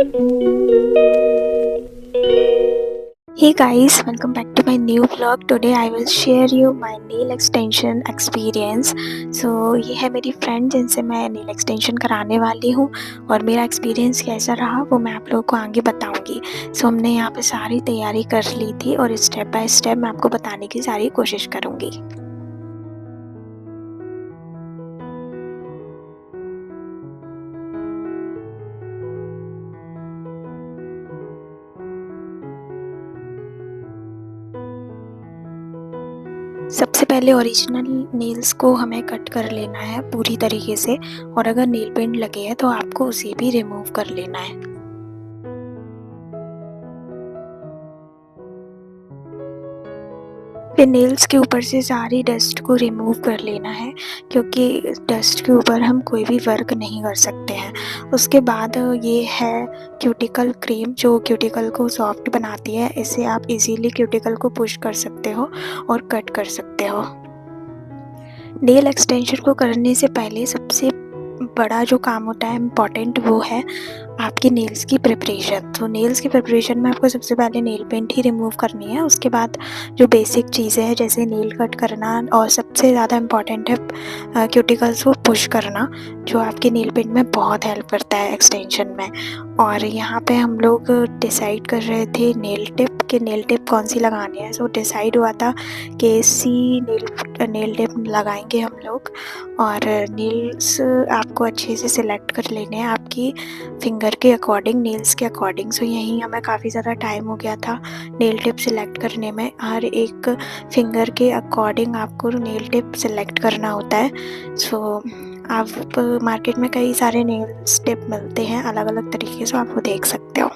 Hey guys, welcome back to my new vlog. Today I will share you my nail extension experience. ये है मेरी friend जिनसे मैं nail extension कराने वाली हूँ और मेरा एक्सपीरियंस कैसा रहा वो मैं आप लोगों को आगे बताऊँगी। हमने यहाँ पे सारी तैयारी कर ली थी और स्टेप बाय स्टेप मैं आपको बताने की सारी कोशिश करूँगी। सबसे पहले ओरिजिनल नेल्स को हमें कट कर लेना है पूरी तरीके से और अगर नेल पेंट लगे हैं तो आपको उसे भी रिमूव कर लेना है। फिर नेल्स के ऊपर से सारी डस्ट को रिमूव कर लेना है क्योंकि डस्ट के ऊपर हम कोई भी वर्क नहीं कर सकते हैं। उसके बाद ये है क्यूटिकल क्रीम जो क्यूटिकल को सॉफ्ट बनाती है। इसे आप इजीली क्यूटिकल को पुश कर सकते हो और कट कर सकते हो। नेल एक्सटेंशन को करने से पहले सबसे बड़ा जो काम होता है इम्पॉर्टेंट वो है आपकी नेल्स की प्रिपरेशन। तो नेल्स की प्रिपरेशन में आपको सबसे पहले नेल पेंट ही रिमूव करनी है। उसके बाद जो बेसिक चीज़ें हैं जैसे नेल कट करना और सबसे ज़्यादा इम्पॉर्टेंट है क्यूटिकल्स को पुश करना जो आपके नेल पेंट में बहुत हेल्प करता है एक्सटेंशन में। और यहाँ पे हम लोग डिसाइड कर रहे थे नेल टिप कौन सी लगानी है। सो डिसाइड हुआ था कि सी नेल टिप लगाएंगे हम लोग। और नेल्स आपको अच्छे से सिलेक्ट कर लेने हैं आपकी फिंगर के अकॉर्डिंग, नेल्स के अकॉर्डिंग। सो यहीं हमें काफ़ी ज़्यादा टाइम हो गया था नेल टिप सिलेक्ट करने में। हर एक फिंगर के अकॉर्डिंग आपको नेल टिप सिलेक्ट करना होता है। सो आप मार्केट में कई सारे नेल्स टिप मिलते हैं अलग अलग तरीके से, आप वो देख सकते हो।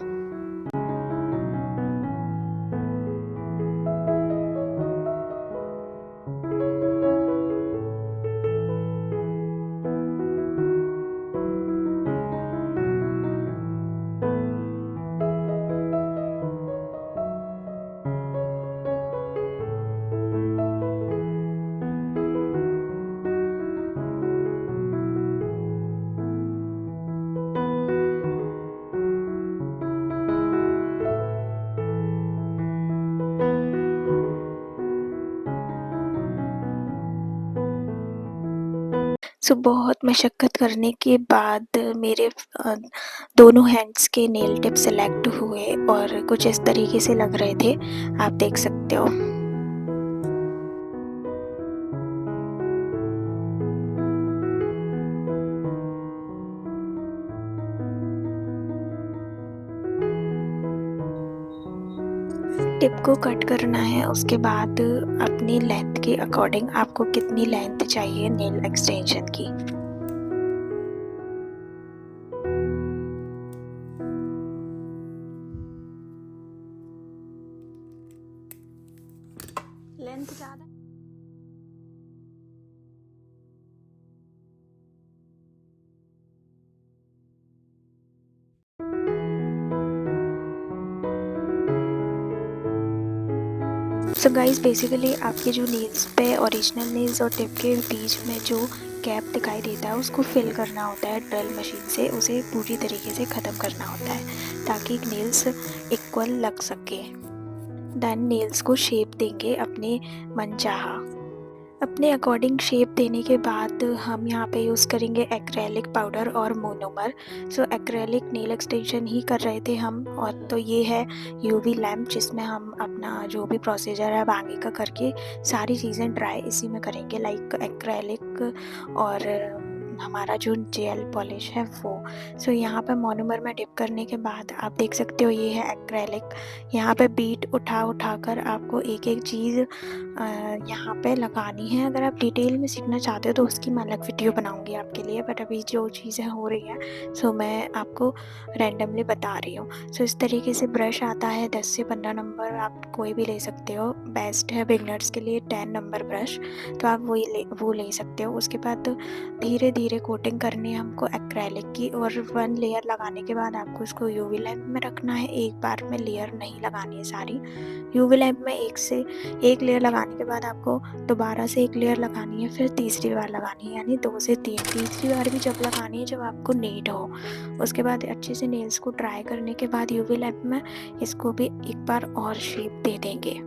बहुत मशक्क़त करने के बाद मेरे दोनों हैंड्स के नेल टिप सेलेक्ट हुए और कुछ इस तरीके से लग रहे थे, आप देख सकते हो। टिप को कट करना है। उसके बाद अपनी लेंथ के अकॉर्डिंग आपको कितनी लेंथ चाहिए नेल एक्सटेंशन की। लेंथ ज़्यादा सो गाइस बेसिकली आपके जो नेल्स पे ओरिजिनल नेल्स और टिप के बीच में जो गैप दिखाई देता है उसको फिल करना होता है ड्रिल मशीन से। उसे पूरी तरीके से ख़त्म करना होता है ताकि नेल्स इक्वल लग सके। देन नेल्स को शेप देंगे अपने मनचाहा। अपने अकॉर्डिंग शेप देने के बाद हम यहाँ पे यूज़ करेंगे एक्रेलिक पाउडर और मोनोमर। एक्रेलिक नेल एक्सटेंशन ही कर रहे थे हम। और तो ये है यूवी लैम्प जिसमें हम अपना जो भी प्रोसीजर है आगे का करके सारी चीज़ें ड्राई इसी में करेंगे, लाइक एक्रेलिक और हमारा जो जेल पॉलिश है वो। यहाँ पे मोनोमर में डिप करने के बाद आप देख सकते हो ये है एक्रेलिक। यहाँ पे बीट उठा कर आपको एक एक चीज़ यहाँ पे लगानी है। अगर आप डिटेल में सीखना चाहते हो तो उसकी मैं अलग वीडियो बनाऊंगी आपके लिए, बट अभी जो चीज़ें हो रही हैं मैं आपको रैंडमली बता रही हूँ। इस तरीके से ब्रश आता है 10 से 15 नंबर, आप कोई भी ले सकते हो। बेस्ट है बिगनर्स के लिए 10 नंबर ब्रश, तो आप वो ले सकते हो। उसके बाद धीरे धीरे धीरे कोटिंग करनी है हमको एक्रेलिक की, और 1 लेयर लगाने के बाद आपको इसको यूवी लैंप में रखना है। एक बार में लेयर नहीं लगानी है सारी। यूवी लैंप में एक लेयर लगाने के बाद आपको दोबारा से एक लेयर लगानी है, फिर तीसरी बार लगानी है, यानी 2 से 3। तीसरी बार भी जब लगानी है जब आपको नीड हो। उसके बाद अच्छे से नेल्स को ड्राई करने के बाद यूवी लैंप में इसको भी एक बार और शेप दे देंगे।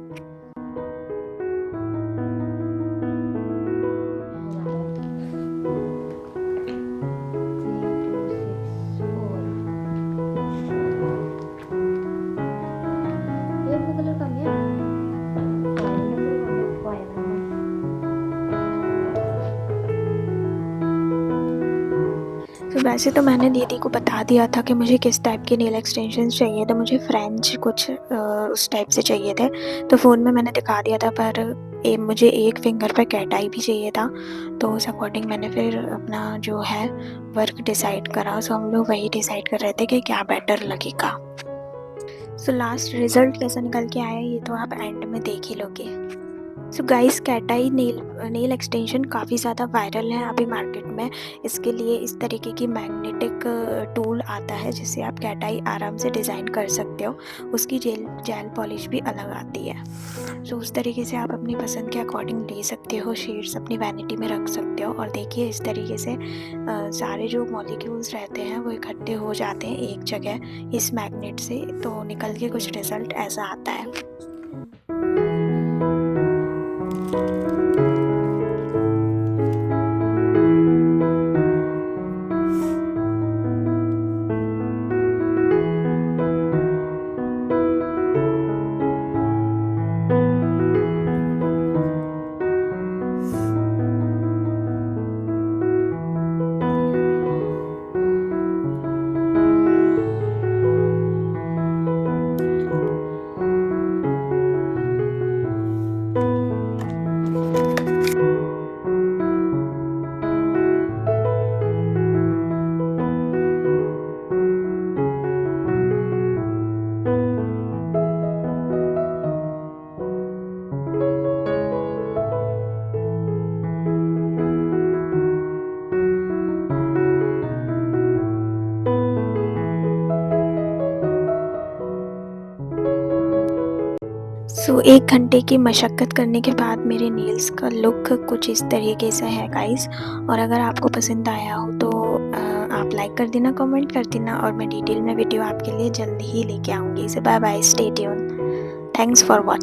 तो वैसे तो मैंने दीदी को बता दिया था कि मुझे किस टाइप के नेल एक्सटेंशंस चाहिए थे। मुझे फ्रेंच कुछ उस टाइप से चाहिए थे, तो फ़ोन में मैंने दिखा दिया था, पर मुझे एक फिंगर पे कैट आई भी चाहिए था। तो उस अकॉर्डिंग मैंने फिर अपना जो है वर्क डिसाइड करा। सो हम लोग वही डिसाइड कर रहे थे कि क्या बेटर लगेगा। सो लास्ट रिज़ल्ट कैसा निकल के आया ये तो आप एंड में देख ही लोगे। सो गाइस, कैट आई नेल एक्सटेंशन काफ़ी ज़्यादा वायरल है अभी मार्केट में। इसके लिए इस तरीके की मैग्नेटिक टूल आता है जिससे आप कैट आई आराम से डिज़ाइन कर सकते हो। उसकी जेल पॉलिश भी अलग आती है। सो उस तरीके से आप अपनी पसंद के अकॉर्डिंग ले सकते हो, शेड्स अपनी वैनिटी में रख सकते हो। और देखिए इस तरीके से सारे जो मॉलिक्यूल्स रहते हैं वो इकट्ठे हो जाते हैं एक जगह इस मैग्नेट से, तो निकल के कुछ रिज़ल्ट ऐसा आता है। सो 1 घंटे की मशक्क़त करने के बाद मेरे नेल्स का लुक कुछ इस तरीके से है गाइस। और अगर आपको पसंद आया हो तो आप लाइक कर देना, कमेंट कर देना, और मैं डिटेल में वीडियो आपके लिए जल्दी ही लेके आऊँगी। So bye bye, stay tune, thanks for watching.